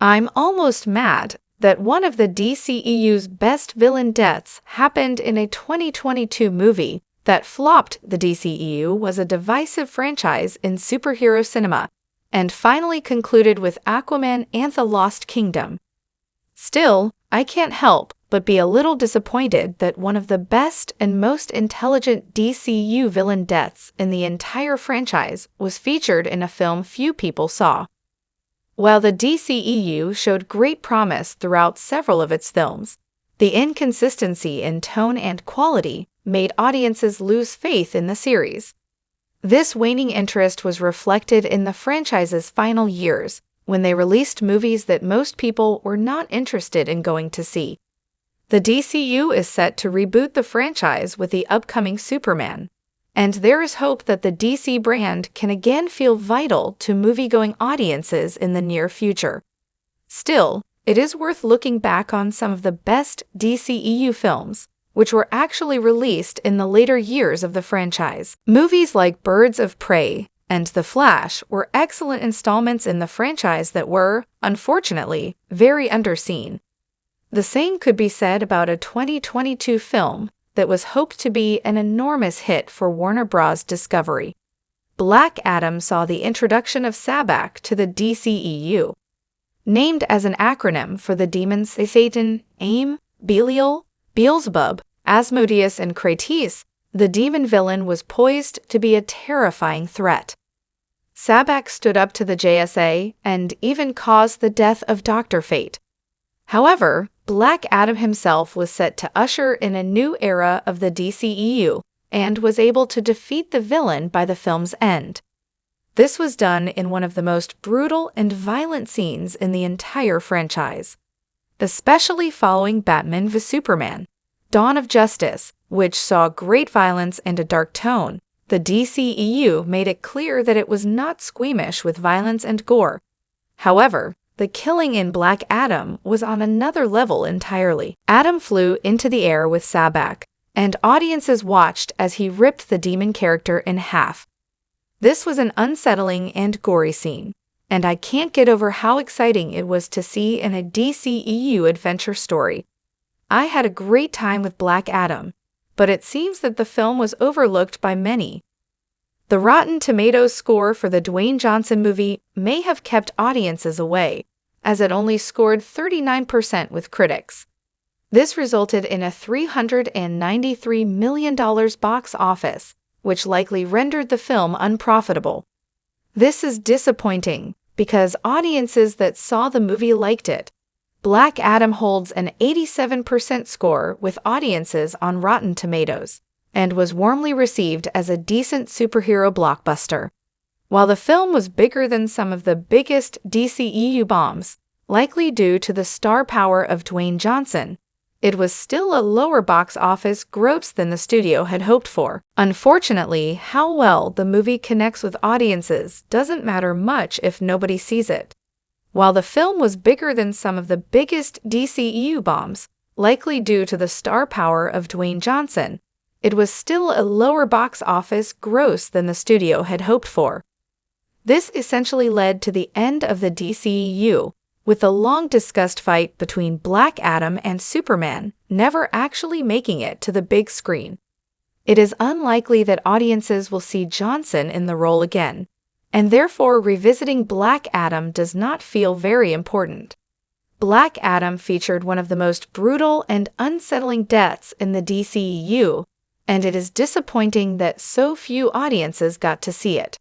I'm almost mad that one of the DCEU's best villain deaths happened in a 2022 movie that flopped. The DCEU was a divisive franchise in superhero cinema and finally concluded with Aquaman and the Lost Kingdom. Still, I can't help but be a little disappointed that one of the best and most intelligent DCEU villain deaths in the entire franchise was featured in a film few people saw. While the DCEU showed great promise throughout several of its films, the inconsistency in tone and quality made audiences lose faith in the series. This waning interest was reflected in the franchise's final years, when they released movies that most people were not interested in going to see. The DCU is set to reboot the franchise with the upcoming Superman, and there is hope that the DC brand can again feel vital to movie-going audiences in the near future. Still, it is worth looking back on some of the best DCEU films, which were actually released in the later years of the franchise. Movies like Birds of Prey and The Flash were excellent installments in the franchise that were, unfortunately, very underseen. The same could be said about a 2022 film that was hoped to be an enormous hit for Warner Bros. Discovery. Black Adam saw the introduction of Sabbac to the DCEU. Named as an acronym for the demons Satan, Aim, Belial, Beelzebub, Asmodeus, and Krates, the demon villain was poised to be a terrifying threat. Sabbac stood up to the JSA and even caused the death of Dr. Fate. However, Black Adam himself was set to usher in a new era of the DCEU and was able to defeat the villain by the film's end. This was done in one of the most brutal and violent scenes in the entire franchise, especially following Batman v Superman: Dawn of Justice, which saw great violence and a dark tone. The DCEU made it clear that it was not squeamish with violence and gore. However, the killing in Black Adam was on another level entirely. Adam flew into the air with Sabbac, and audiences watched as he ripped the demon character in half. This was an unsettling and gory scene, and I can't get over how exciting it was to see in a DCEU adventure story. I had a great time with Black Adam, but it seems that the film was overlooked by many. The Rotten Tomatoes score for the Dwayne Johnson movie may have kept audiences away, as it only scored 39% with critics. This resulted in a $393 million box office, which likely rendered the film unprofitable. This is disappointing, because audiences that saw the movie liked it. Black Adam holds an 87% score with audiences on Rotten Tomatoes, and was warmly received as a decent superhero blockbuster. While the film was bigger than some of the biggest DCEU bombs, likely due to the star power of Dwayne Johnson, it was still a lower box office gross than the studio had hoped for. Unfortunately, how well the movie connects with audiences doesn't matter much if nobody sees it. While the film was bigger than some of the biggest DCEU bombs, likely due to the star power of Dwayne Johnson, it was still a lower box office gross than the studio had hoped for. This essentially led to the end of the DCEU, with the long-discussed fight between Black Adam and Superman never actually making it to the big screen. It is unlikely that audiences will see Johnson in the role again, and therefore revisiting Black Adam does not feel very important. Black Adam featured one of the most brutal and unsettling deaths in the DCEU, and it is disappointing that so few audiences got to see it.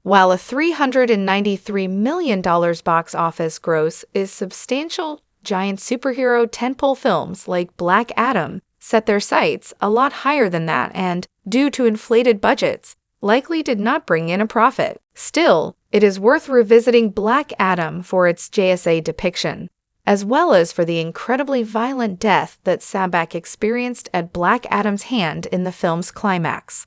While a $393 million box office gross is substantial, giant superhero tentpole films like Black Adam set their sights a lot higher than that and, due to inflated budgets, likely did not bring in a profit. Still, it is worth revisiting Black Adam for its JSA depiction, as well as for the incredibly violent death that Sabbac experienced at Black Adam's hand in the film's climax.